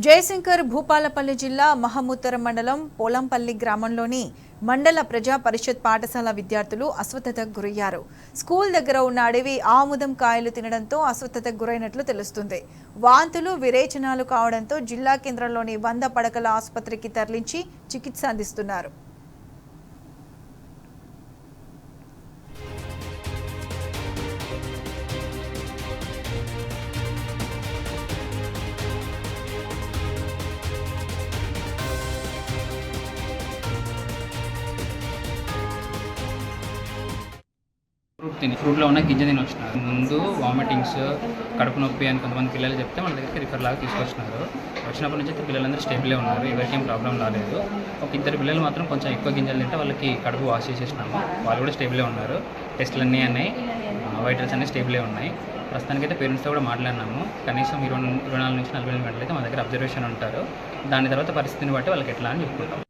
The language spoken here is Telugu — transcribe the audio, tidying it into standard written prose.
జయశంకర్ భూపాలపల్లి జిల్లా మహమూతర మండలం పోలంపల్లి గ్రామంలోని మండల ప్రజా పరిషత్ పాఠశాల విద్యార్థులు అస్వస్థతకు గురయ్యారు. స్కూల్ దగ్గర ఉన్న అడవి ఆముదం కాయలు తినడంతో అస్వస్థతకు గురైనట్లు తెలుస్తుంది. వాంతులు విరేచనాలు కావడంతో జిల్లా కేంద్రంలోని 100 పడకల ఆసుపత్రికి తరలించి చికిత్స అందిస్తున్నారు. ఫ్రూట్లో ఉన్న గింజ తిని వచ్చినారు. ముందు వామిటింగ్స్, కడుపు నొప్పి అని కొంతమంది పిల్లలు చెప్తే మన దగ్గరికి రిఫర్ లాగా తీసుకొచ్చినారు. వచ్చినప్పటి నుంచి అయితే పిల్లలందరూ స్టేబులే ఉన్నారు, ఎవరికేం ప్రాబ్లం రాలేదు. ఒక 2 పిల్లలు మాత్రం కొంచెం ఎక్కువ గింజలు తింటే వాళ్ళకి కడుపు వాష్ చేసేసినాము. వాళ్ళు కూడా స్టేబులే ఉన్నారు. టెస్టులు అన్నీ ఉన్నాయి, వైటల్స్ అన్నీ స్టేబులే ఉన్నాయి. ప్రస్తుతానికైతే పేరెంట్స్తో కూడా మాట్లాడినాము. కనీసం 24 నుంచి 48 గంటలు అయితే మా దగ్గర అబ్జర్వేషన్ ఉంటారు. దాని తర్వాత పరిస్థితిని బట్టి వాళ్ళకి ఎట్లా అని చెప్పుకుంటాం.